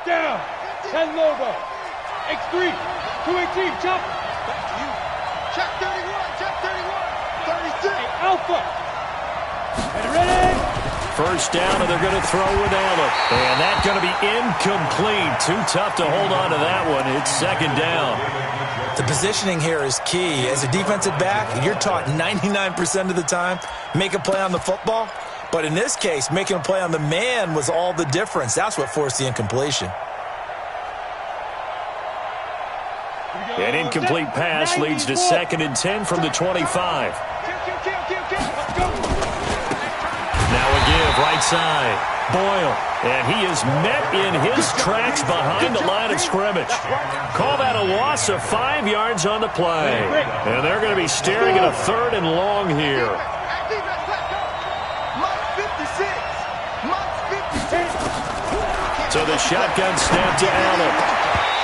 down. 10 logo. X3. 218. Chop. Back to you. Check 31. Check 31. 36. Hey, Alpha. Get ready. First down, and they're going to throw without it. And that's going to be incomplete. Too tough to hold on to that one. It's second down. The positioning here is key. As a defensive back, you're taught 99% of the time, make a play on the football. But in this case, making a play on the man was all the difference. That's what forced the incompletion. An incomplete pass leads to 2nd and 10 from the 25. Now a give, right side. Boyle, and he is met in his tracks behind the line of scrimmage. Call that a loss of 5 yards on the play. And they're going to be staring at a 3rd and long here. So the shotgun snap to Allen.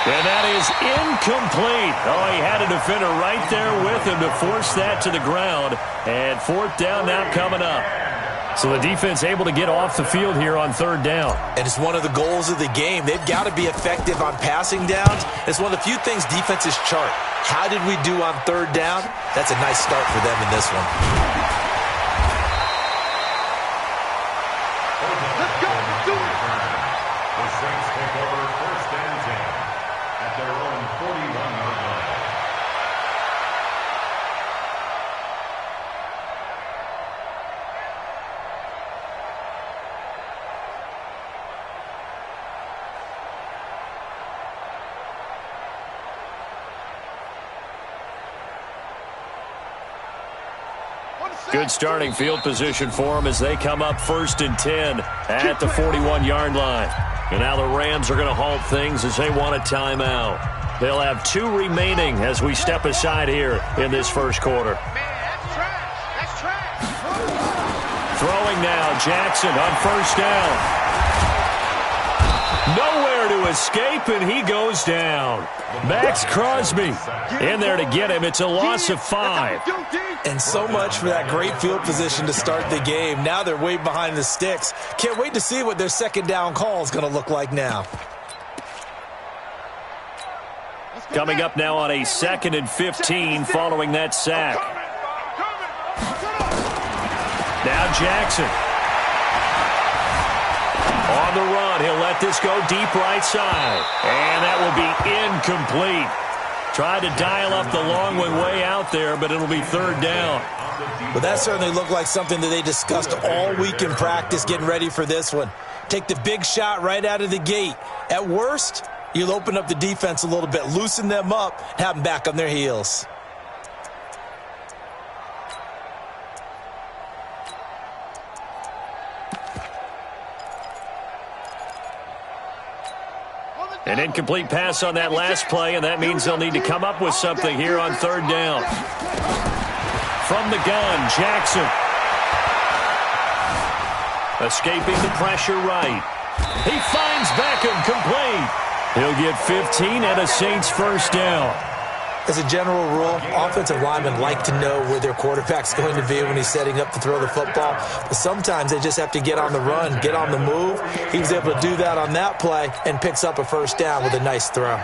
And that is incomplete. Oh, he had a defender right there with him to force that to the ground. And 4th down now coming up. So the defense able to get off the field here on 3rd down. And it's one of the goals of the game. They've got to be effective on passing downs. It's one of the few things defenses chart. How did we do on 3rd down? That's a nice start for them in this one. Let's go. Let's do it. The Saints take over 1st and 10 at their own 41-yard line. Good starting field position for them as they come up 1st and 10 at the 41-yard line. And now the Rams are going to halt things as they want a timeout. They'll have 2 remaining as we step aside here in this first quarter. Throwing now, Jackson on 1st down. Nowhere to escape, and he goes down. Max Crosby in there to get him. It's a loss of 5. And so much for that great field position to start the game. Now they're way behind the sticks. Can't wait to see what their 2nd down call is going to look like now. Coming up now on a 2nd and 15 following that sack. Now Jackson. On the run, he'll let this go deep right side. And that will be incomplete. Tried to dial up the long way out there, but it'll be 3rd down. But that certainly looked like something that they discussed all week in practice getting ready for this one. Take the big shot right out of the gate. At worst, you'll open up the defense a little bit, loosen them up, and have them back on their heels. An incomplete pass on that last play, and that means they'll need to come up with something here on 3rd down. From the gun, Jackson. Escaping the pressure right. He finds Beckham complete. He'll get 15 and a Saints 1st down. As a general rule, offensive linemen like to know where their quarterback's going to be when he's setting up to throw the football. But sometimes they just have to get on the run, get on the move. He was able to do that on that play and picks up a 1st down with a nice throw.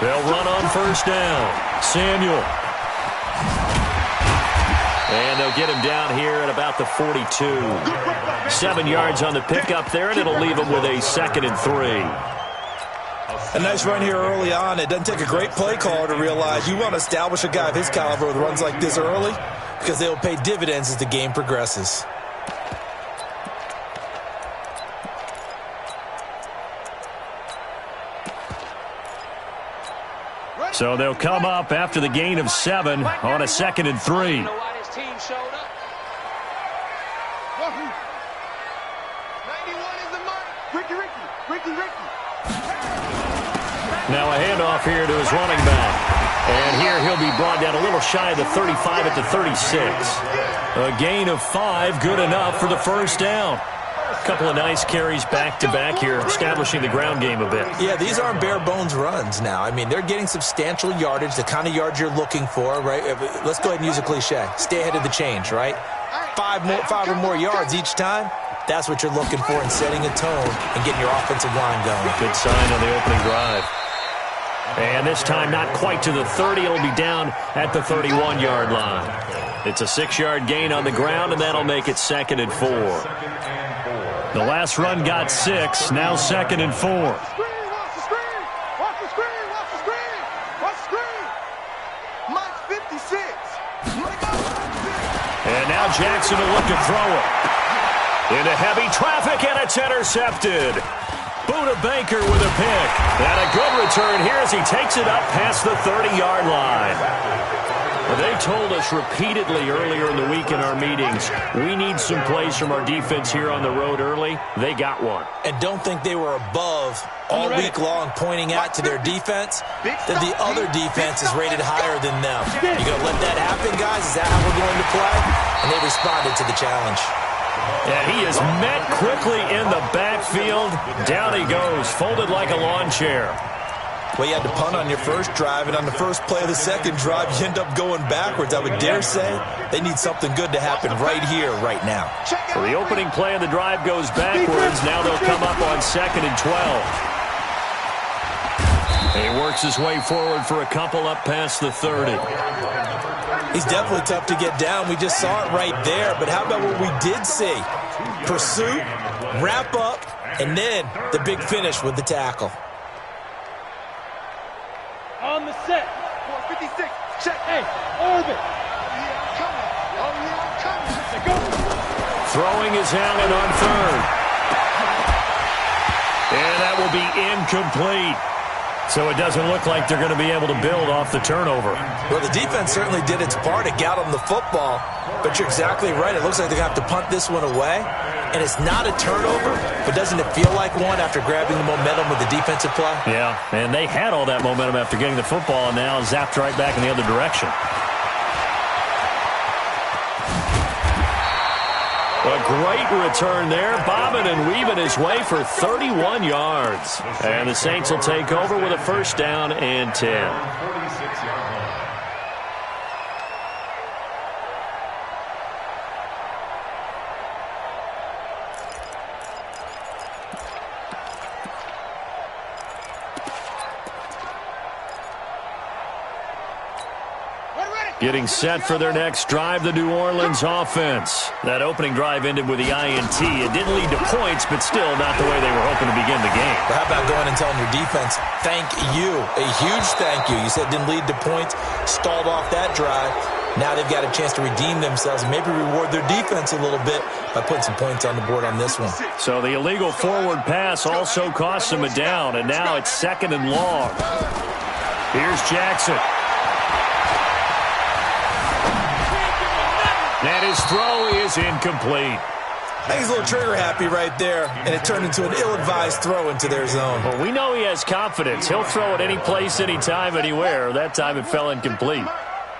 They'll run on 1st down. Samuel. And they'll get him down here at about the 42. 7 yards on the pickup there, and it'll leave him with a 2nd and 3. A nice run here early on. It doesn't take a great play caller to realize you want to establish a guy of his caliber with runs like this early because they will pay dividends as the game progresses. So they'll come up after the gain of 7 on a 2nd and 3. Now a handoff here to his running back. And here he'll be brought down a little shy of the 35 at the 36. A gain of 5, good enough for the 1st down. A couple of nice carries back-to-back here, establishing the ground game a bit. Yeah, these aren't bare-bones runs now. I mean, they're getting substantial yardage, the kind of yards you're looking for, right? Let's go ahead and use a cliche. Stay ahead of the change, right? five or more yards each time, that's what you're looking for in setting a tone and getting your offensive line going. Good sign on the opening drive. And this time not quite to the 30. It'll be down at the 31-yard line. It's a 6-yard gain on the ground, and that'll make it 2nd and 4. The last run got 6. Now 2nd and 4. And now Jackson will look to throw it. Into heavy traffic, and it's intercepted. Buda Baker with a pick. And a good return here as he takes it up past the 30-yard line. They told us repeatedly earlier in the week in our meetings, we need some plays from our defense here on the road early. They got one. And don't think they were above all week long pointing out to their defense that the other defense is rated higher than them. You going to let that happen, guys? Is that how we're going to play? And they responded to the challenge. And he is met quickly in the backfield. Down he goes, folded like a lawn chair. Well, you had to punt on your first drive, and on the first play of the second drive, you end up going backwards. I would dare say they need something good to happen right here, right now. So the opening play of the drive goes backwards. Now they'll come up on 2nd and 12. He works his way forward for a couple up past the 30. He's definitely tough to get down. We just saw it right there. But how about what we did see? Pursuit, wrap up, and then the big finish with the tackle. On the set. 456. Check. Hey, orbit. Throwing is Allen on 3rd. And that will be incomplete. So it doesn't look like they're going to be able to build off the turnover. Well, the defense certainly did its part. It got them the football. But you're exactly right. It looks like they're going to have to punt this one away. And it's not a turnover, but doesn't it feel like one after grabbing the momentum with the defensive play? Yeah, and they had all that momentum after getting the football, and now zapped right back in the other direction. A great return there, bobbing and weaving his way for 31 yards. And the Saints will take over with a 1st down and 10. Getting set for their next drive, the New Orleans offense. That opening drive ended with the INT. It didn't lead to points, but still not the way they were hoping to begin the game. But how about going and telling your defense, thank you, a huge thank you. You said it didn't lead to points, stalled off that drive. Now they've got a chance to redeem themselves and maybe reward their defense a little bit by putting some points on the board on this one. So the illegal forward pass also cost them a down, and now it's 2nd and long. Here's Jackson. And his throw is incomplete. I think he's a little trigger happy right there, and it turned into an ill-advised throw into their zone. Well, we know he has confidence. He'll throw it any place, anytime, anywhere. That time it fell incomplete.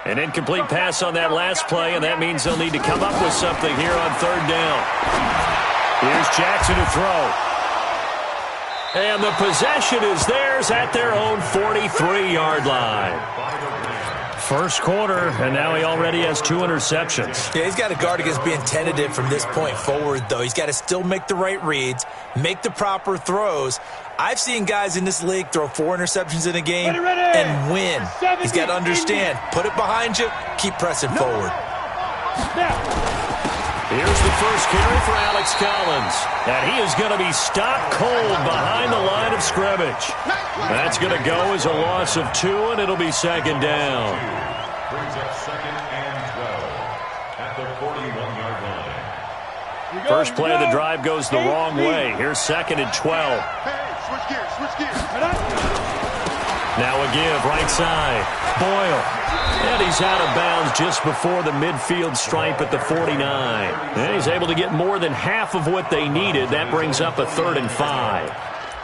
An incomplete pass on that last play, and that means they'll need to come up with something here on 3rd down. Here's Jackson to throw. And the possession is theirs at their own 43-yard line. First quarter, and now he already has 2 interceptions. Yeah, he's got to guard against being tentative from this point forward, though. He's got to still make the right reads, make the proper throws. I've seen guys in this league throw 4 interceptions in a game and win. He's got to understand, put it behind you, keep pressing forward. Here's the first carry for Alex Collins. And he is going to be stopped cold behind the line of scrimmage. That's going to go as a loss of 2, and it'll be 2nd down. Brings up 2nd and 12 at the 41-yard line. First play of the drive goes the wrong way. Here's 2nd and 12. Switch gears. Now a give, right side. Boyle. And he's out of bounds just before the midfield stripe at the 49. And he's able to get more than half of what they needed. That brings up a 3rd and 5.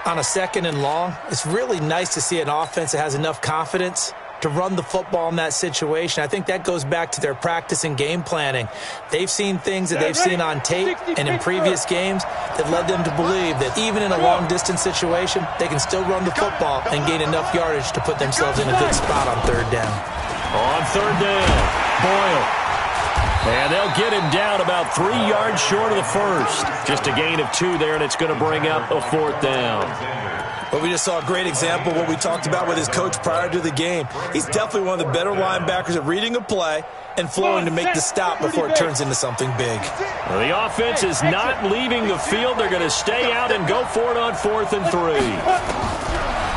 On a 2nd and long, it's really nice to see an offense that has enough confidence to run the football in that situation. I think that goes back to their practice and game planning. They've seen things that they've seen on tape and in previous games that led them to believe that even in a long-distance situation, they can still run the football and gain enough yardage to put themselves in a good spot on 3rd down. On 3rd down, Boyle. And they'll get him down about 3 yards short of the first. Just a gain of 2 there, and it's going to bring up a 4th down. Well, we just saw a great example of what we talked about with his coach prior to the game. He's definitely one of the better linebackers at reading a play and flowing to make the stop before it turns into something big. Well, the offense is not leaving the field. They're going to stay out and go for it on 4th and 3.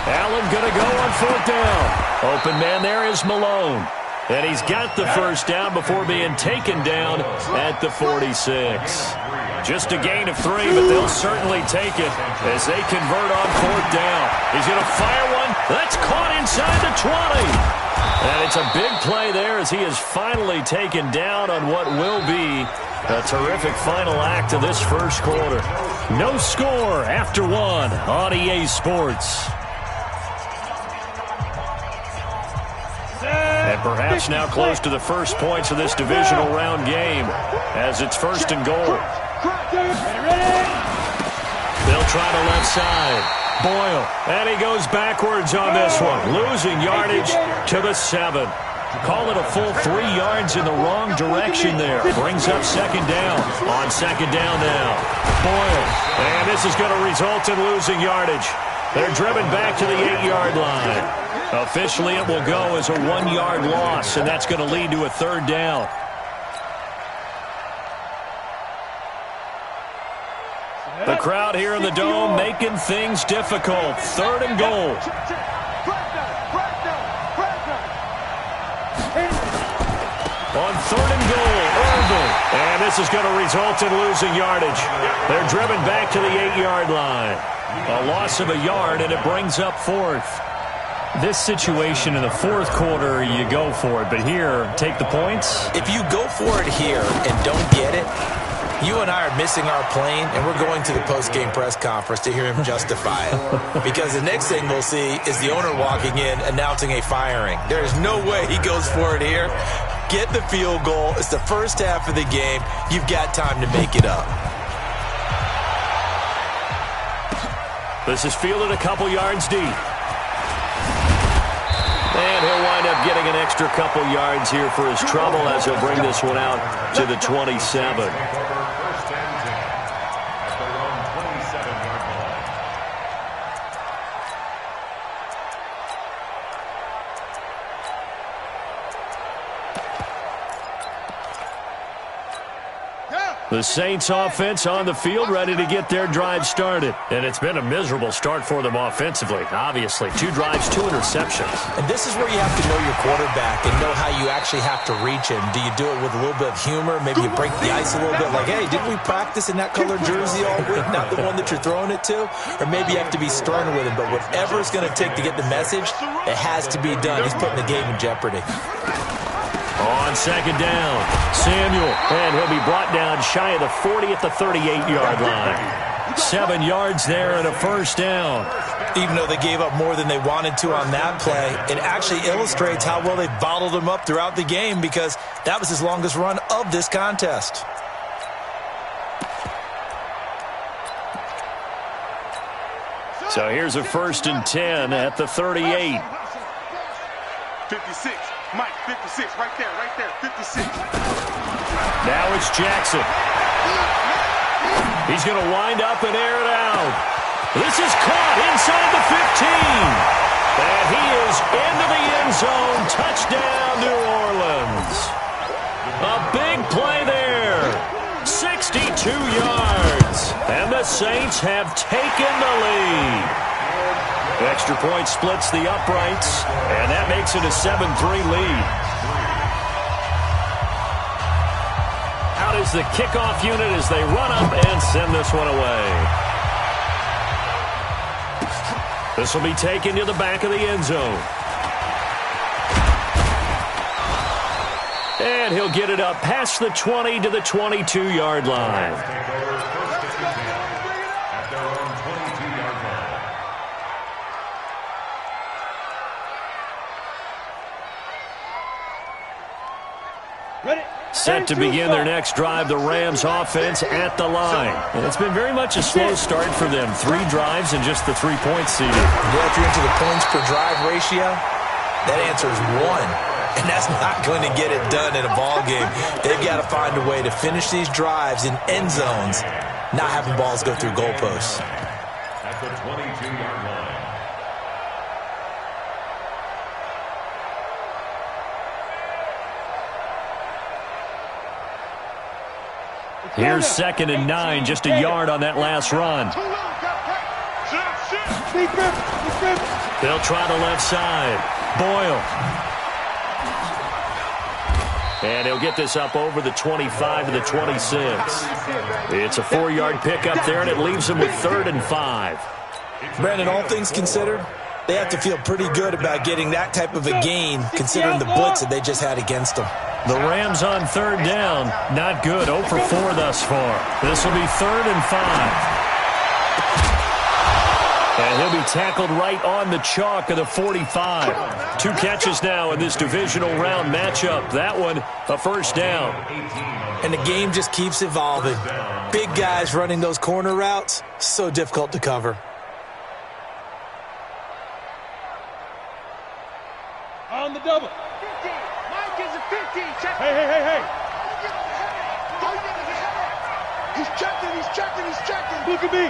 Allen going to go on 4th down. Open man there is Malone. And he's got the first down before being taken down at the 46. Just a gain of 3, but they'll certainly take it as they convert on 4th down. He's going to fire one. That's caught inside the 20. And it's a big play there as he is finally taken down on what will be a terrific final act of this first quarter. No score after 1 on EA Sports. And perhaps now close to the first points of this divisional round game as it's 1st and goal. They'll try the left side. Boyle, and he goes backwards on this one, losing yardage to the 7. Call it a full 3 yards in the wrong direction there. Brings up 2nd down. On 2nd down now. Boyle, and this is going to result in losing yardage. They're driven back to the 8-yard line. Officially, it will go as a 1-yard loss, and that's going to lead to a 3rd down. The crowd here in the Dome making things difficult. 3rd and goal. On 3rd and goal, Irvin. And this is going to result in losing yardage. They're driven back to the 8-yard line. A loss of a yard, and it brings up 4th. This situation in the 4th quarter, you go for it. But here, take the points. If you go for it here and don't get it, you and I are missing our plane, and we're going to the post-game press conference to hear him justify it. Because the next thing we'll see is the owner walking in announcing a firing. There is no way he goes for it here. Get the field goal. It's the first half of the game. You've got time to make it up. This is fielded a couple yards deep. And he'll wind up getting an extra couple yards here for his trouble as he'll bring this one out to the 27. The Saints offense on the field ready to get their drive started. And it's been a miserable start for them offensively, obviously. 2 drives, 2 interceptions. And this is where you have to know your quarterback and know how you actually have to reach him. Do you do it with a little bit of humor? Maybe you break the ice a little bit like, hey, didn't we practice in that colored jersey all week? Not the one that you're throwing it to? Or maybe you have to be stern with him. But whatever it's going to take to get the message, it has to be done. He's putting the game in jeopardy. On 2nd down, Samuel, and he'll be brought down shy of the 40 at the 38-yard line. 7 yards there and a first down. Even though they gave up more than they wanted to on that play, it actually illustrates how well they bottled him up throughout the game because that was his longest run of this contest. So here's a 1st and 10 at the 38. 56. Mike, 56, right there, 56. Now it's Jackson. He's going to wind up and air it out. This is caught inside the 15. And he is into the end zone. Touchdown, New Orleans. A big play there. 62 yards. And the Saints have taken the lead. Extra point splits the uprights, and that makes it a 7-3 lead. Out is the kickoff unit as they run up and send this one away. This will be taken to the back of the end zone. And he'll get it up past the 20 to the 22-yard line. Set to begin their next drive, the Rams offense at the line. And it's been very much a slow start for them. 3 drives and just the 3-point seeding. Yeah, if you're into the points per drive ratio, that answer is 1. and that's not going to get it done in a ball game. They've got to find a way to finish these drives in end zones, not having balls go through goalposts. At the 22-yard line. Here's 2nd and 9, just a yard on that last run. They'll try the left side. Boyle. And he'll get this up over the 25 to the 26. It's a 4-yard pickup there, and it leaves him with 3rd and 5. Brandon, all things considered, they have to feel pretty good about getting that type of a gain, considering the blitz that they just had against them. The Rams on 3rd down. Not good. 0 for 4 thus far. This will be 3rd and 5. And he'll be tackled right on the chalk of the 45. 2 catches now in this divisional round matchup. That one, a first down. And the game just keeps evolving. Big guys running those corner routes, so difficult to cover. On the double. 50. Mike is a 50. Check. Hey. He's checking. Look at me.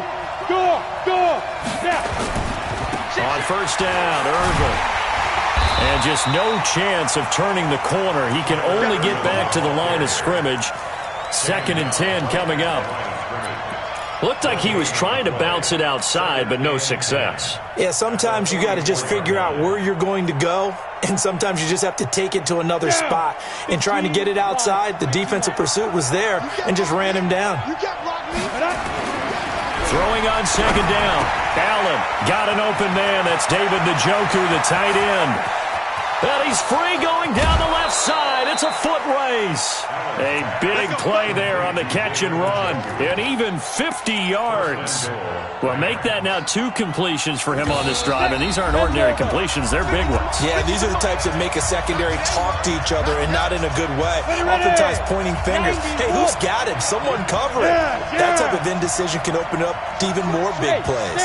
Go. Now. On first down, Irvin. And just no chance of turning the corner. He can only get back to the line of scrimmage. 2nd and 10 coming up. Looked like he was trying to bounce it outside, but no success. Yeah, sometimes you got to just figure out where you're going to go, and sometimes you just have to take it to another spot. And trying to get it outside, the defensive pursuit was there and just ran him down. Throwing on 2nd down. Allen got an open man. That's David Njoku, the tight end. And he's free going down the left side. It's a foot race. A big play there on the catch and run. And even 50 yards. Well, make that now 2 completions for him on this drive. And these aren't ordinary completions. They're big ones. Yeah, these are the types that make a secondary talk to each other and not in a good way. Oftentimes pointing fingers. Hey, who's got him? Someone cover it. That type of indecision can open up to even more big plays.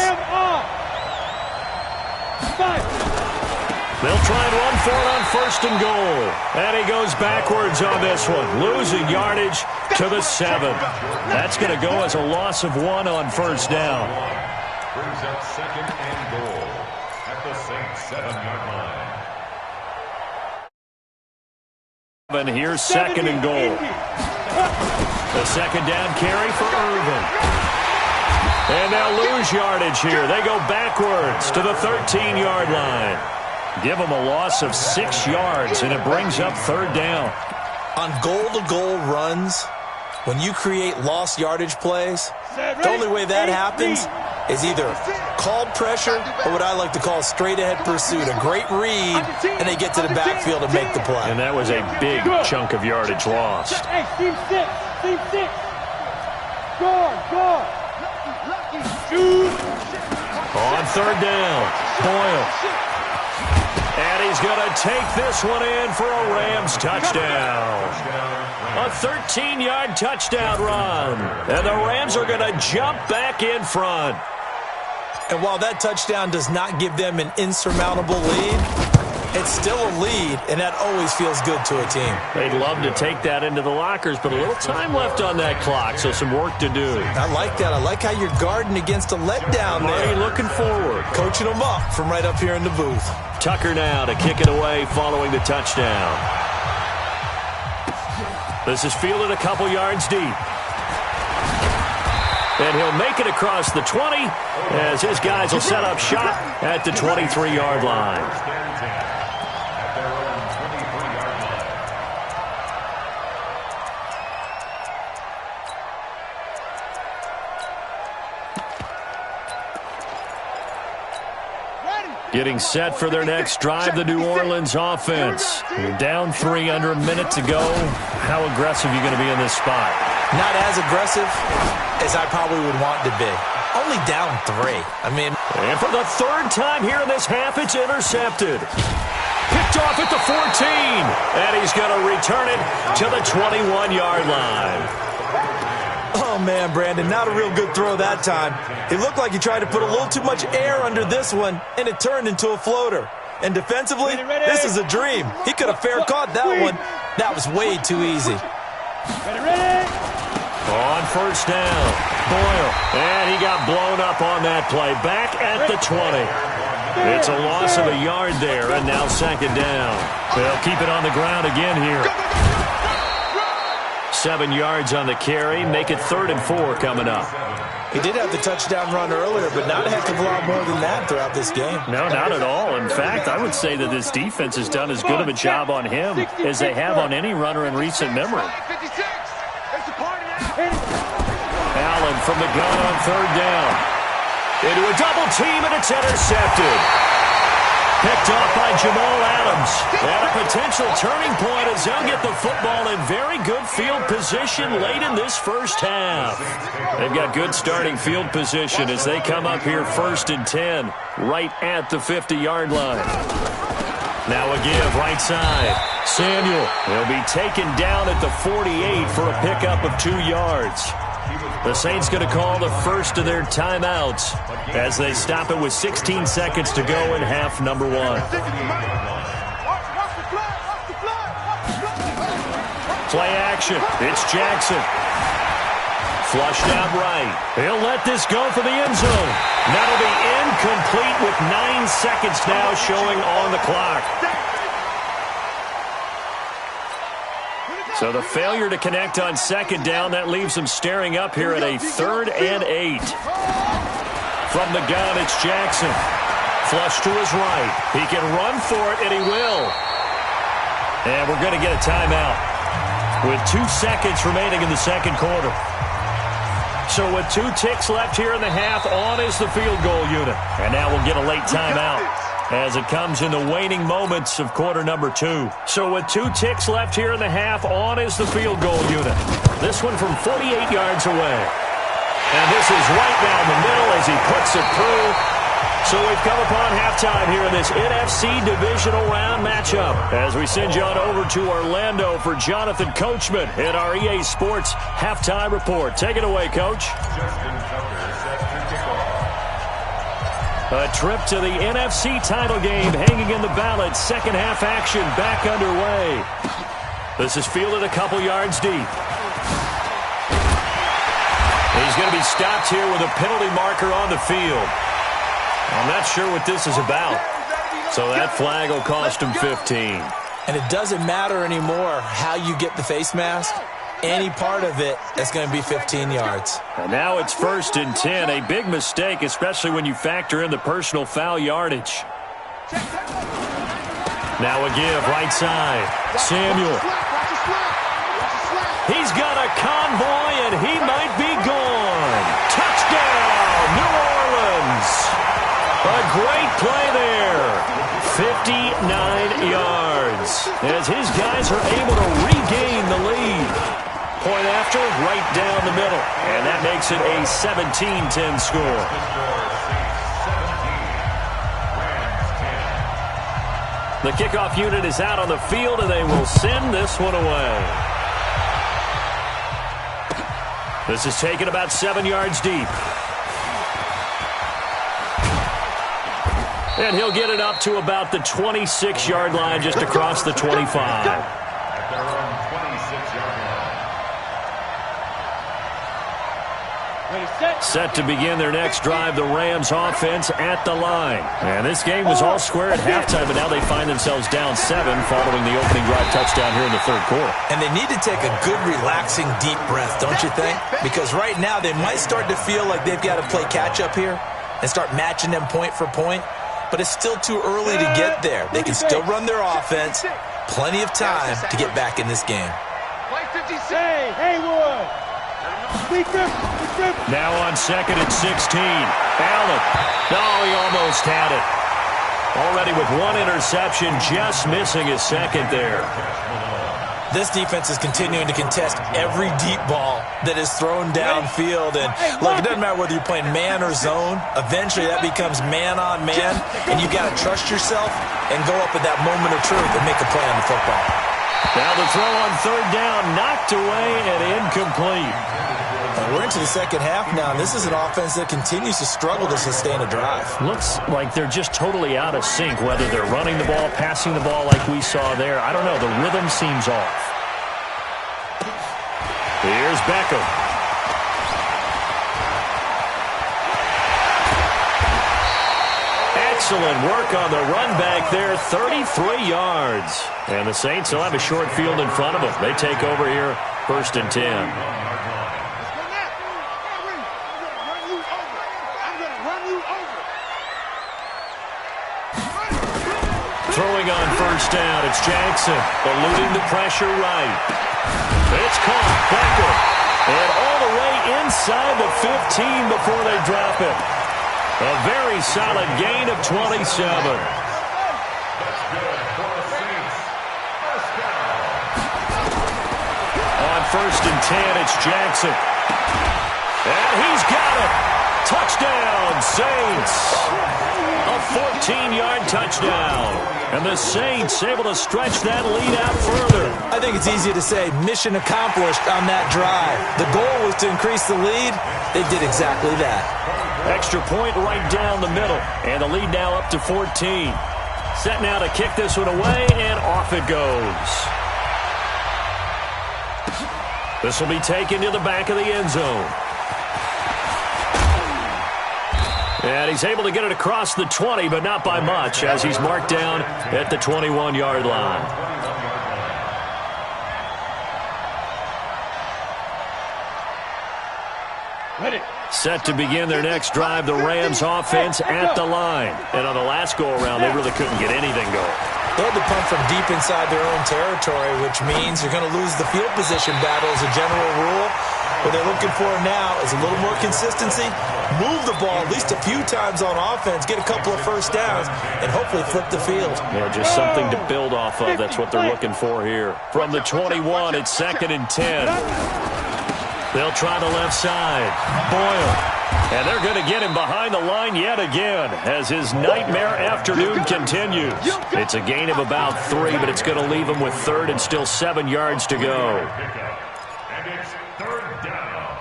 They'll try and run for it on 1st and goal. And he goes backwards on this one, losing yardage to the 7. That's going to go as a loss of 1 on 1st down. Brings up 2nd and goal at the Saints 7-yard line. And here's 2nd and goal. The 2nd down carry for Irvin. And they'll lose yardage here. They go backwards to the 13-yard line. Give them a loss of 6 yards, and it brings up 3rd down. On goal-to-goal runs, when you create lost yardage plays, the only way that happens is either called pressure or what I like to call straight-ahead pursuit. A great read, and they get to the backfield and make the play. And that was a big chunk of yardage lost. Hey, team 6. Guard. Shoot. On 3rd down, Boyle. And he's going to take this one in for a Rams touchdown. A 13-yard touchdown run. And the Rams are going to jump back in front. And while that touchdown does not give them an insurmountable lead, it's still a lead, and that always feels good to a team. They'd love to take that into the lockers, but a little time left on that clock, so some work to do. I like that. I like how you're guarding against a letdown there. Hey, looking forward. Coaching them up from right up here in the booth. Tucker now to kick it away following the touchdown. This is fielded a couple yards deep. And he'll make it across the 20 as his guys will set up shop at the 23-yard line. Getting set for their next drive, the New Orleans offense. Down 3 under a minute to go. How aggressive are you going to be in this spot? Not as aggressive as I probably would want to be. Only down 3. And for the 3rd time here in this half, it's intercepted. Picked off at the 14. And he's going to return it to the 21-yard line. Oh, man, Brandon, not a real good throw that time. It looked like he tried to put a little too much air under this one, and it turned into a floater. And defensively, this is a dream. He could have fair caught that one. That was way too easy. On first down, Boyle. And he got blown up on that play. Back at the 20. It's a loss of a yard there, and now second down. They'll keep it on the ground again here. 7 yards on the carry. Make it 3rd and 4 coming up. He did have the touchdown run earlier, but not a heck of a lot more than that throughout this game. No, not at all. In fact, I would say that this defense has done as good of a job on him as they have on any runner in recent memory. Allen from the gun on 3rd down. Into a double team, and it's intercepted. Picked off by Jamal Adams. And a potential turning point as they'll get the football in very good field position late in this first half. They've got good starting field position as they come up here 1st and 10, right at the 50-yard line. Now a give right side. Samuel will be taken down at the 48 for a pickup of 2 yards. The Saints going to call the first of their timeouts as they stop it with 16 seconds to go in half number 1. Play action. It's Jackson. Flushed out right. He'll let this go for the end zone. That'll be incomplete with 9 seconds now showing on the clock. So the failure to connect on second down, that leaves them staring up here at a 3rd and 8. From the gun, it's Jackson. Flush to his right. He can run for it, and he will. And we're going to get a timeout with 2 seconds remaining in the second quarter. So with 2 ticks left here in the half, on is the field goal unit. And now we'll get a late timeout as it comes in the waning moments of quarter number 2. So with 2 ticks left here in the half, on is the field goal unit. This one from 48 yards away. And this is right down the middle as he puts it through. So we've come upon halftime here in this NFC Divisional Round matchup as we send you on over to Orlando for Jonathan Coachman in our EA Sports Halftime Report. Take it away, Coach. A trip to the NFC title game hanging in the balance. Second half action back underway. This is fielded a couple yards deep. He's going to be stopped here with a penalty marker on the field. I'm not sure what this is about. So that flag will cost him 15. And it doesn't matter anymore how you get the face mask. Any part of it, that's going to be 15 yards. And now it's 1st and 10. A big mistake, especially when you factor in the personal foul yardage. Now a give, right side. Samuel. He's got a convoy, and he might be gone. Touchdown, New Orleans. A great play there. 59 yards as his guys are able to regain the lead. Point after, right down the middle. And that makes it a 17-10 score. The kickoff unit is out on the field, and they will send this one away. This is taken about 7 yards deep. And he'll get it up to about the 26-yard line, just across the 25. Set to begin their next drive, the Rams offense at the line. And this game was all square at halftime, but now they find themselves down 7 following the opening drive touchdown here in the 3rd quarter. And they need to take a good, relaxing, deep breath, don't you think? Because right now they might start to feel like they've got to play catch-up here and start matching them point for point. But it's still too early to get there. They can still run their offense. Plenty of time to get back in this game. Hey, Haywood. Now on 2nd and 16. Allen. Oh, he almost had it. Already with 1 interception, just missing his 2nd there. This defense is continuing to contest every deep ball that is thrown downfield. And look, it doesn't matter whether you're playing man or zone. Eventually that becomes man on man, and you got to trust yourself and go up at that moment of truth and make a play on the football. Now the throw on 3rd down, knocked away and incomplete. And we're into the second half now, and this is an offense that continues to struggle to sustain a drive. Looks like they're just totally out of sync, whether they're running the ball, passing the ball like we saw there. I don't know. The rhythm seems off. Here's Beckham. Excellent work on the run back there, 33 yards. And the Saints will have a short field in front of them. They take over here, 1st and 10. Throwing on 1st down, it's Jackson, eluding the pressure right. It's caught, Beckham, and all the way inside the 15 before they drop it. A very solid gain of 27. On 1st and 10, it's Jackson. And he's got it. Touchdown, Saints. A 14-yard touchdown. And the Saints able to stretch that lead out further. I think it's easy to say mission accomplished on that drive. The goal was to increase the lead. They did exactly that. Extra point right down the middle. And the lead now up to 14. Set now to kick this one away, and off it goes. This will be taken to the back of the end zone. And he's able to get it across the 20, but not by much, as he's marked down at the 21-yard line. Ready. Set to begin their next drive, the Rams offense at the line. And on the last go-around, they really couldn't get anything going. They had to punt from deep inside their own territory, which means you're going to lose the field position battle as a general rule. What they're looking for now is a little more consistency, move the ball at least a few times on offense, get a couple of 1st downs, and hopefully flip the field. Yeah, just something to build off of. That's what they're looking for here. From the 21, it's 2nd and 10. They'll try the left side. Boyle. And they're going to get him behind the line yet again as his nightmare afternoon continues. It's a gain of about 3, but it's going to leave him with 3rd and still 7 yards to go. And it's 3rd down.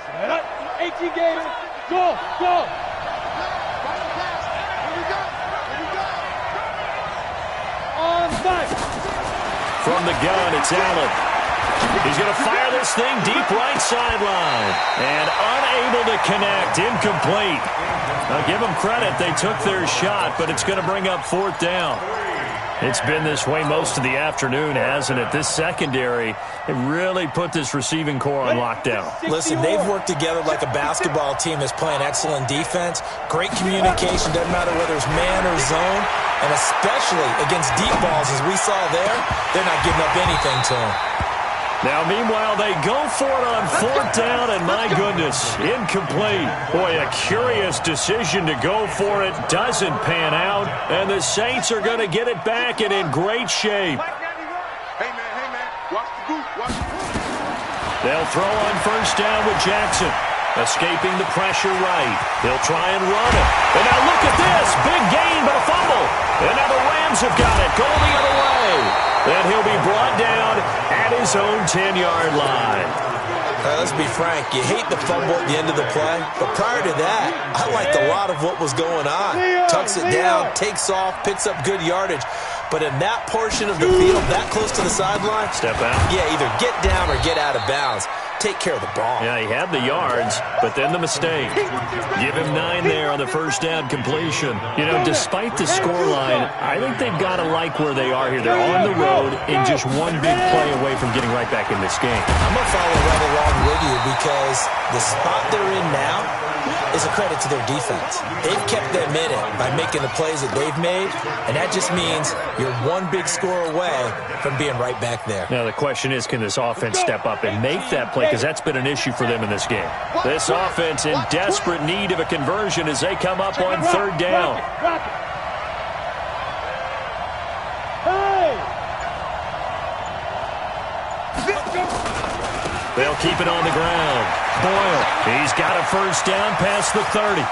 Set up. 18 Gator. Go, go. From the gun, it's Allen. He's going to fire this thing deep right sideline. And unable to connect. Incomplete. Now, give them credit. They took their shot, but it's going to bring up 4th down. It's been this way most of the afternoon, hasn't it? This secondary, it really put this receiving core on lockdown. Listen, they've worked together like a basketball team that's playing excellent defense. Great communication, doesn't matter whether it's man or zone. And especially against deep balls, as we saw there, they're not giving up anything to them. Now, meanwhile, they go for it on 4th down, and my goodness, incomplete. Boy, a curious decision to go for it. Doesn't pan out, and the Saints are going to get it back and in great shape. Hey, man, watch the goose, watch the goose. They'll throw on 1st down with Jackson. Escaping the pressure right. He'll try and run it. And now look at this. Big gain, but a fumble. And now the Rams have got it. Go the other way. And he'll be brought down at his own 10-yard line. Let's be frank. You hate the fumble at the end of the play. But prior to that, I liked a lot of what was going on. Tucks it down, takes off, picks up good yardage. But in that portion of the field, that close to the sideline, step out. Yeah, either get down or get out of bounds. Take care of the ball. Yeah, he had the yards, but then the mistake. Give him 9 there on the 1st down completion. You know, despite the scoreline, I think they've got to like where they are here. They're on the road and just one big play away from getting right back in this game. I'm going to follow right along with you because the spot they're in now is a credit to their defense. They've kept them in it by making the plays that they've made, and that just means you're one big score away from being right back there. Now the question is, can this offense step up and make that play? Because that's been an issue for them in this game. This offense in desperate need of a conversion as they come up on 3rd down. They'll keep it on the ground. Boyle, he's got a 1st down past the 30.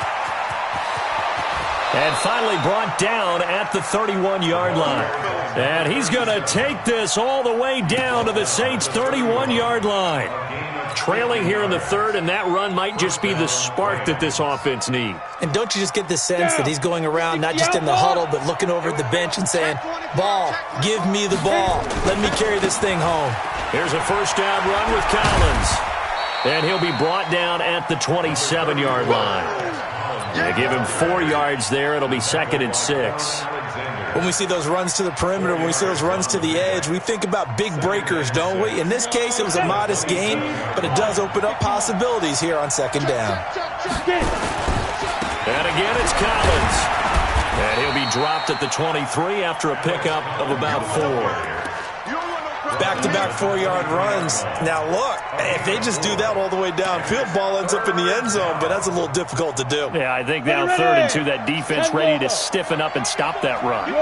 And finally brought down at the 31-yard line. And he's going to take this all the way down to the Saints' 31-yard line. Trailing here in the third, and that run might just be the spark that this offense needs. And don't you just get the sense that he's going around not just in the huddle, but looking over at the bench and saying, ball, give me the ball. Let me carry this thing home. Here's a first down run with Collins. And he'll be brought down at the 27-yard line. They give him 4 yards there. It'll be 2nd and 6. When we see those runs to the perimeter, when we see those runs to the edge, we think about big breakers, don't we? In this case, it was a modest gain, but it does open up possibilities here on 2nd down. And again, it's Collins. And he'll be dropped at the 23 after a pickup of about 4. Back-to-back 4-yard runs. Now, look, if they just do that all the way downfield, ball ends up in the end zone, but that's a little difficult to do. Yeah, I think now 3rd and 2, that defense ready to stiffen up and stop that run.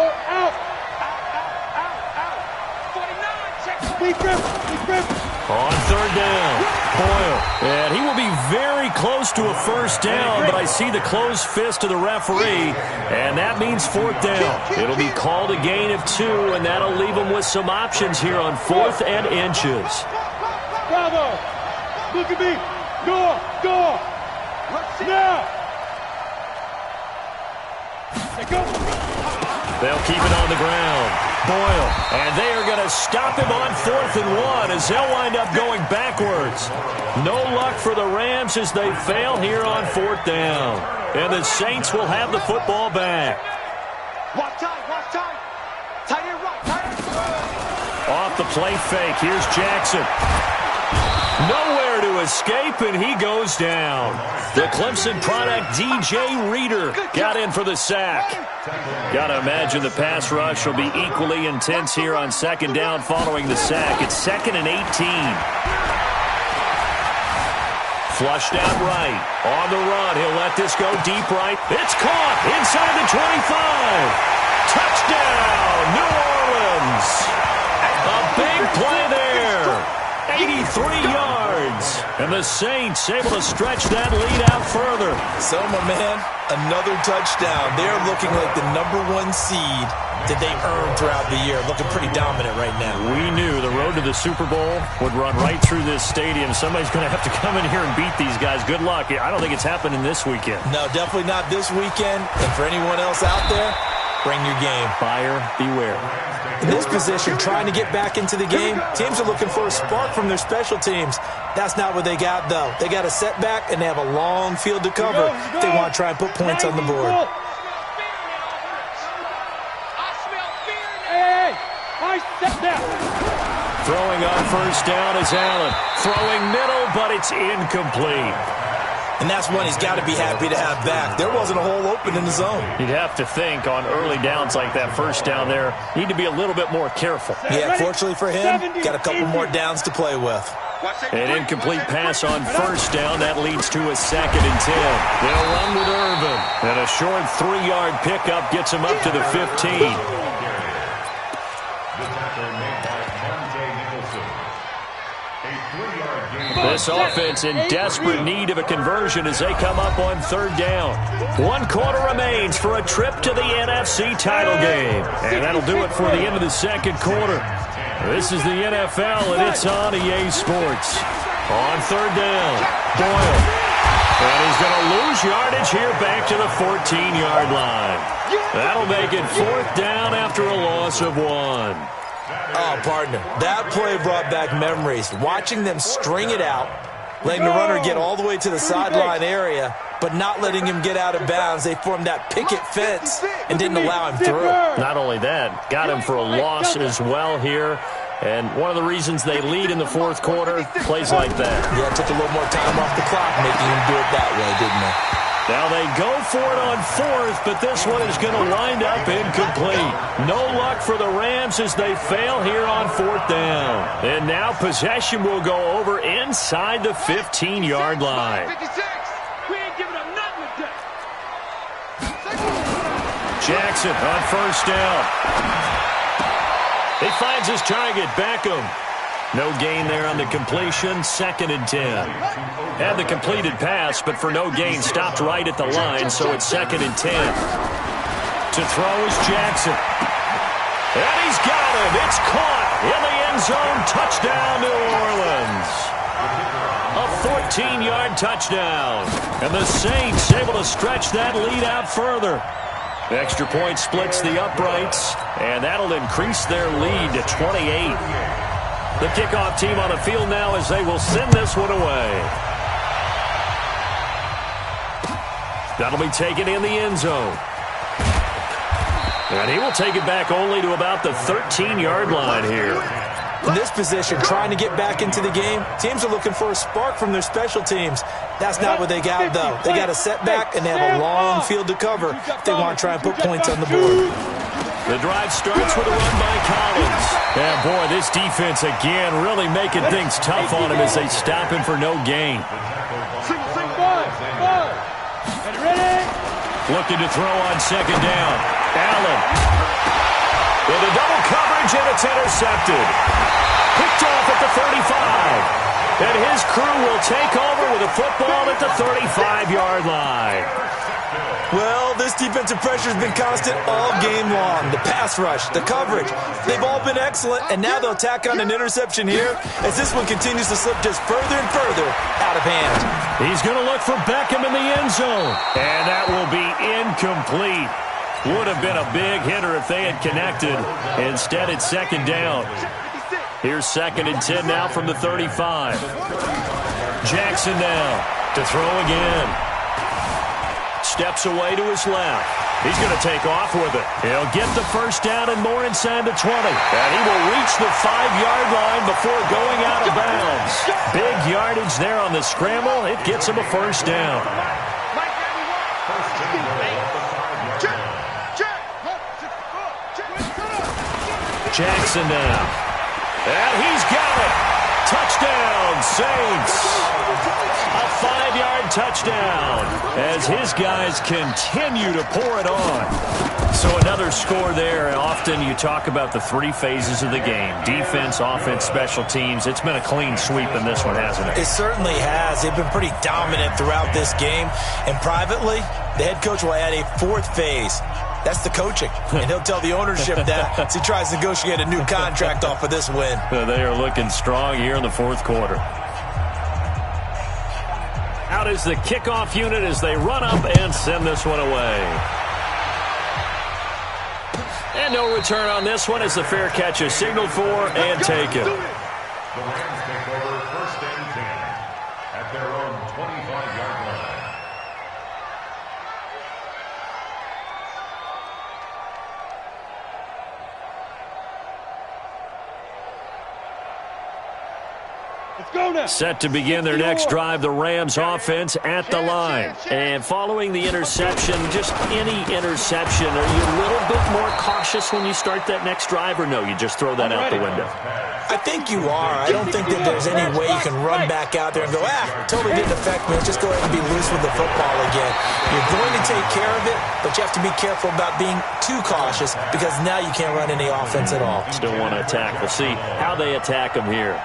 On 3rd down, Boyle. And he will be very close to a first down, but I see the closed fist of the referee, and that means 4th down. It'll be called a gain of 2, and that'll leave them with some options here on 4th and inches. Bravo! Look at me! Go! Now! Let go! They'll keep it on the ground. Boyle, and they are going to stop him on 4th and 1 as they'll wind up going backwards. No luck for the Rams as they fail here on 4th down. And the Saints will have the football back. Watch time. Tight end right, Off the play fake, here's Jackson. Nowhere to escape, and he goes down. The Clemson product, DJ Reader, got in for the sack. Got to imagine the pass rush will be equally intense here on 2nd down following the sack. It's 2nd and 18. Flushed out right. On the run, he'll let this go deep right. It's caught inside the 25. Touchdown, New Orleans. A big play there. 83 yards. And the Saints able to stretch that lead out further. So, my man, another touchdown. They're looking like the #1 seed that they earned throughout the year. Looking pretty dominant right now. We knew the road to the Super Bowl would run right through this stadium. Somebody's going to have to come in here and beat these guys. Good luck. I don't think it's happening this weekend. No, definitely not this weekend. And for anyone else out there, bring your game. Buyer beware. In this position, trying to get back into the game, teams are looking for a spark from their special teams. That's not what they got, though. They got a setback, and they have a long field to cover if they want to try and put points on the board. Throwing on first down is Allen. Throwing middle, but it's incomplete. And that's one he's got to be happy to have back. There wasn't a hole open in the zone. You'd have to think on early downs like that first down there, need to be a little bit more careful. Yeah, fortunately for him, got a couple more downs to play with. An incomplete pass on first down. That leads to a 2nd and 10. They'll run with Irvin. And a short 3-yard pickup gets him up to the 15. This offense in desperate need of a conversion as they come up on 3rd down. 1 quarter remains for a trip to the NFC title game. And that'll do it for the end of the 2nd quarter. This is the NFL, and it's on EA Sports. On 3rd down, Boyle. And he's going to lose yardage here back to the 14-yard line. That'll make it 4th down after a loss of 1. Oh, partner, that play brought back memories. Watching them string it out, letting the runner get all the way to the sideline area, but not letting him get out of bounds. They formed that picket fence and didn't allow him through. Not only that, got him for a loss as well here. And one of the reasons they lead in the 4th quarter, plays like that. Yeah, it took a little more time off the clock making him do it that way, didn't they? Now they go for it on 4th, but this one is going to wind up incomplete. No luck for the Rams as they fail here on 4th down. And now possession will go over inside the 15-yard line. Jackson on first down. He finds his target, Beckham. No gain there on the completion, 2nd and 10. Had the completed pass, but for no gain, stopped right at the line, so it's 2nd and 10. To throw is Jackson. And he's got him. It's caught in the end zone. Touchdown, New Orleans. A 14-yard touchdown. And the Saints able to stretch that lead out further. The extra point splits the uprights, and that'll increase their lead to 28. The kickoff team on the field now as they will send this one away. That'll be taken in the end zone. And he will take it back only to about the 13-yard line here. In this position, trying to get back into the game, teams are looking for a spark from their special teams. That's not what they got, though. They got a setback, and they have a long field to cover if they want to try and put points on the board. The drive starts with a run by Collins. And, boy, this defense, again, really making things tough on him as they stop him for no gain. Looking to throw on second down. Allen. Into double coverage, and it's intercepted. Picked off at the 35. And his crew will take over with a football at the 35-yard line. Well, this defensive pressure has been constant all game long. The pass rush, the coverage, they've all been excellent, and now they'll tack on an interception here as this one continues to slip just further and further out of hand. He's going to look for Beckham in the end zone, and that will be incomplete. Would have been a big hitter if they had connected. Instead, it's second down. Here's 2nd and 10 now from the 35. Jackson now to throw again. Steps away to his left. He's going to take off with it. He'll get the first down and more inside the 20. And he will reach the 5-yard line before going out of bounds. Big yardage there on the scramble. It gets him a first down. Jackson now. And he's got it. Touchdown, Saints. A 5-yard touchdown as his guys continue to pour it on. So another score there. And often you talk about the 3 phases of the game. Defense, offense, special teams. It's been a clean sweep in this one, hasn't it? It certainly has. They've been pretty dominant throughout this game. And privately, the head coach will add a 4th phase. That's the coaching, and he'll tell the ownership that as he tries to negotiate a new contract off of this win. They are looking strong here in the 4th quarter. Out is the kickoff unit as they run up and send this one away. And no return on this one as the fair catch is signaled for and taken. The Rams take over 1st and 10 at their own 25-yard line. Set to begin their next drive, the Rams offense at the line. And following the interception, just any interception, are you a little bit more cautious when you start that next drive, or no, you just throw that out the window? I think you are. I don't think that there's any way you can run back out there and go, totally didn't affect me. Let's just go ahead and be loose with the football again. You're going to take care of it, but you have to be careful about being too cautious because now you can't run any offense at all. Still want to attack. We'll see how they attack them here.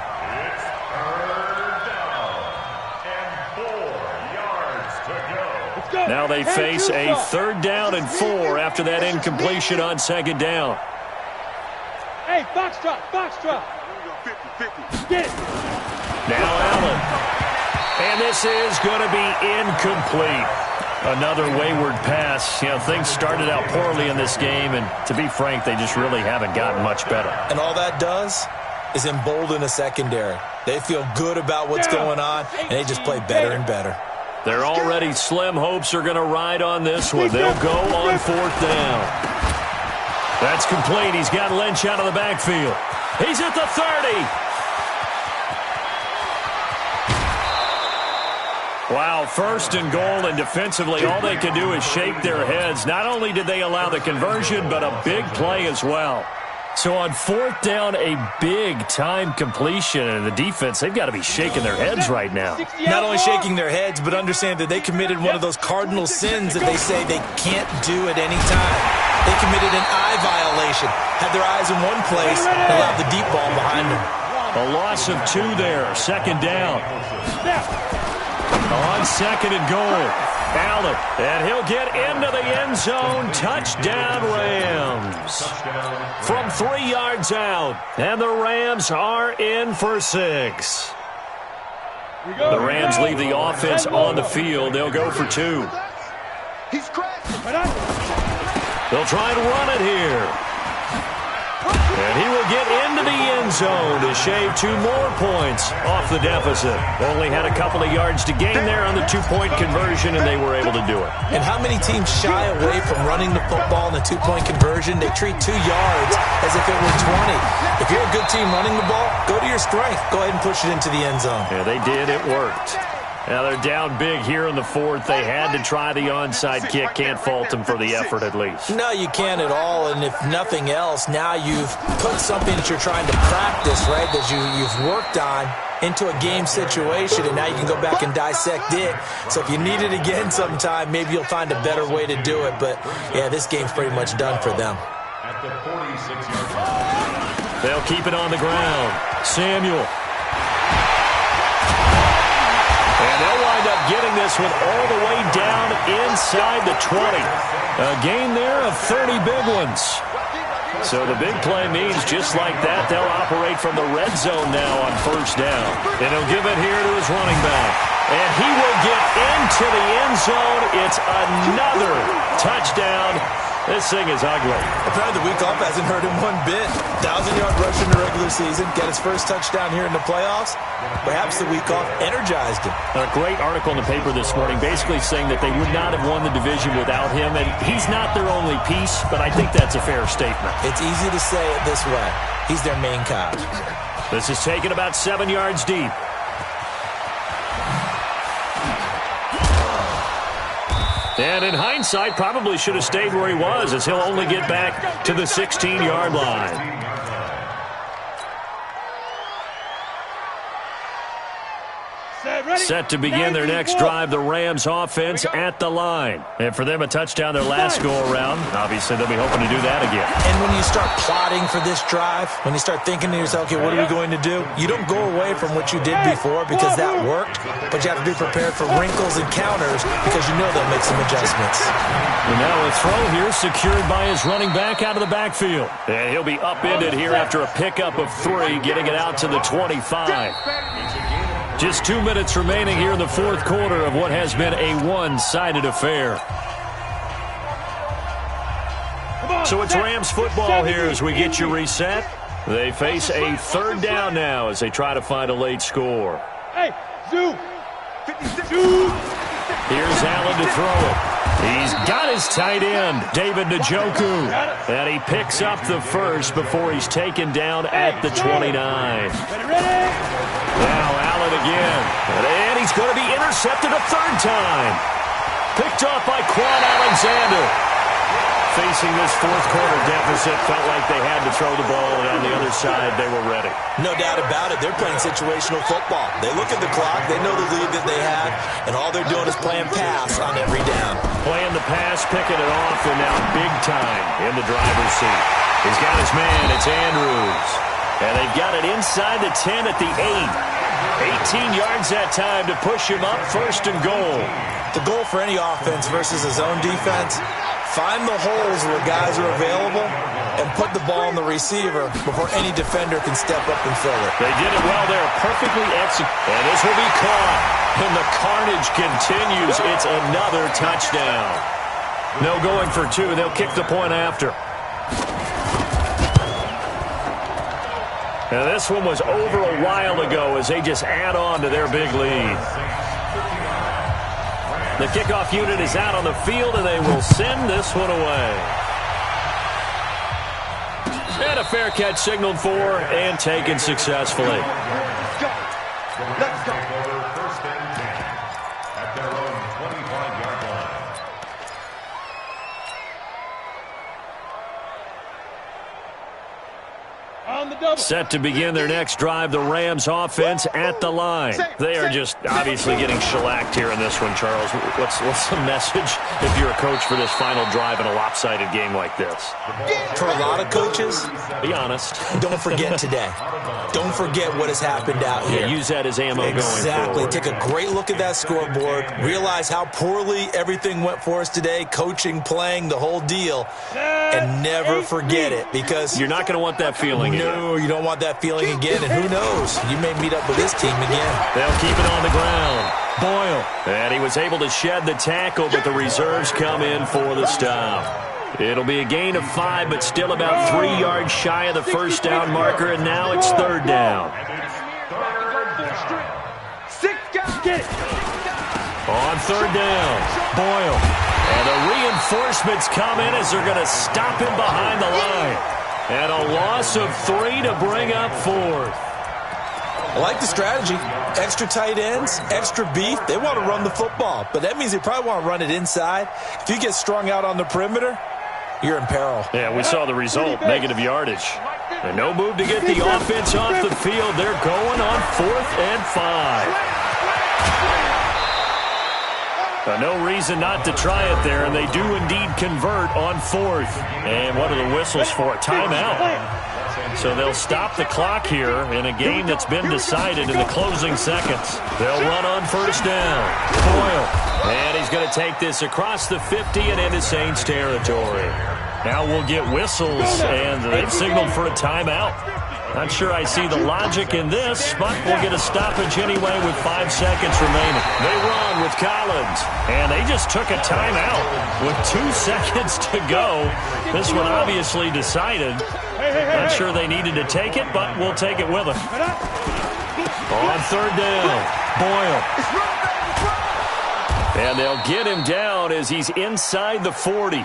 Now they face a 3rd down and 4 after that incompletion on 2nd down. Hey, foxtrot, foxtrot. Get it. Now Allen. And this is going to be incomplete. Another wayward pass. You know, things started out poorly in this game, and to be frank, they just really haven't gotten much better. And all that does is embolden a secondary. They feel good about what's going on, and they just play better and better. Their already slim hopes are going to ride on this one. They'll go on 4th down. That's complete. He's got Lynch out of the backfield. He's at the 30. Wow, 1st and goal, and defensively all they can do is shake their heads. Not only did they allow the conversion, but a big play as well. So on 4th down, a big-time completion, and the defense, they've got to be shaking their heads right now. Not only shaking their heads, but understand that they committed one of those cardinal sins that they say they can't do at any time. They committed an eye violation, had their eyes in one place, and allowed the deep ball behind them. A loss of 2 there, 2nd down. On 2nd and goal. Allen, and he'll get into the end zone. Touchdown, Rams. From 3 yards out, and the Rams are in for 6. The Rams leave the offense on the field. They'll go for 2. He's crashing. They'll try and run it here. And he will get into the end zone to shave 2 more points off the deficit. Only had a couple of yards to gain there on the 2-point conversion, and they were able to do it. And how many teams shy away from running the football in the 2-point conversion? They treat 2 yards as if it were 20. If you're a good team running the ball, go to your strength. Go ahead and push it into the end zone. Yeah, they did. It worked. Now they're down big here in the 4th. They had to try the onside kick. Can't fault them for the effort at least. No, you can't at all. And if nothing else, now you've put something that you're trying to practice, right, that you've worked on into a game situation, and now you can go back and dissect it. So if you need it again sometime, maybe you'll find a better way to do it. But, yeah, this game's pretty much done for them. At the 46-yard line. They'll keep it on the ground. Samuel. And they'll wind up getting this one all the way down inside the 20. A gain there of 30 big ones. So the big play means just like that, they'll operate from the red zone now on 1st down. And he'll give it here to his running back. And he will get into the end zone. It's another touchdown. This thing is ugly. Apparently the week off hasn't hurt him one bit. 1,000-yard rush in the regular season. Get his first touchdown here in the playoffs. Perhaps the week off energized him. A great article in the paper this morning basically saying that they would not have won the division without him. And he's not their only piece, but I think that's a fair statement. It's easy to say it this way. He's their main cog. This is taken about 7 yards deep. And in hindsight, probably should have stayed where he was, as he'll only get back to the 16-yard line. Set to begin their next drive, the Rams offense at the line. And for them, a touchdown their last go-around. Obviously, they'll be hoping to do that again. And when you start plotting for this drive, when you start thinking to yourself, okay, what are we going to do? You don't go away from what you did before because that worked, but you have to be prepared for wrinkles and counters because you know they'll make some adjustments. And now a throw here secured by his running back out of the backfield. And he'll be upended here after a pickup of 3, getting it out to the 25. Just 2 minutes remaining here in the 4th quarter of what has been a one-sided affair. So it's Rams football here as we get you reset. They face a 3rd down now as they try to find a late score. Hey, Zoo! Here's Allen to throw it. He's got his tight end, David Njoku. And he picks up the first before he's taken down at the 29. Now Allen again. And he's going to be intercepted a 3rd time. Picked off by Quan Alexander. Facing this 4th quarter deficit, felt like they had to throw the ball, and on the other side, they were ready. No doubt about it. They're playing situational football. They look at the clock, they know the lead that they have, and all they're doing is playing pass on every down. Playing the pass, picking it off, and now big time in the driver's seat. He's got his man, it's Andrews. And they've got it inside the 10 at the 8. 18 yards that time to push him up 1st and goal. The goal for any offense versus a zone defense, find the holes where guys are available and put the ball on the receiver before any defender can step up and fill it. They did it well there, perfectly executed. And this will be caught. And the carnage continues. It's another touchdown. No going for 2. They'll kick the point after. Now this one was over a while ago as they just add on to their big lead. The kickoff unit is out on the field, and they will send this one away. And a fair catch signaled for and taken successfully. Let's go. Let's go. 1st and 10 at their own 25-yard line. On the double. Set to begin their next drive, the Rams offense at the line. They are just obviously getting shellacked here in this one, Charles. What's the message if you're a coach for this final drive in a lopsided game like this? For a lot of coaches, be honest. Don't forget today. Don't forget what has happened out here. Yeah, use that as ammo going forward. Exactly. Take a great look at that scoreboard. Realize how poorly everything went for us today, coaching, playing, the whole deal. And never forget it, because you're not going to want that feeling again. No, you don't want that feeling again, and who knows? You may meet up with this team again. They'll keep it on the ground. Boyle. And he was able to shed the tackle, but the reserves come in for the stop. It'll be a gain of 5, but still about 3 yards shy of the first down marker, and now it's third down. On third down, Boyle. And the reinforcements come in as they're going to stop him behind the line. And a loss of 3 to bring up fourth. I like the strategy. Extra tight ends, extra beef. They want to run the football, but that means they probably want to run it inside. If you get strung out on the perimeter, you're in peril. Yeah, we saw the result, negative yardage. And no move to get the offense off the field. They're going on 4th and 5. No reason not to try it there, and they do indeed convert on 4th. And what are the whistles for? A timeout. So they'll stop the clock here in a game that's been decided in the closing seconds. They'll run on first down. Boyle. And he's going to take this across the 50 and into Saints territory. Now we'll get whistles, and they've signaled for a timeout. Not sure I see the logic in this, but we'll get a stoppage anyway with 5 seconds remaining. They run with Collins, and they just took a timeout with 2 seconds to go. This one obviously decided. Not sure they needed to take it, but we'll take it with them. On third down, Boyle. And they'll get him down as he's inside the 40.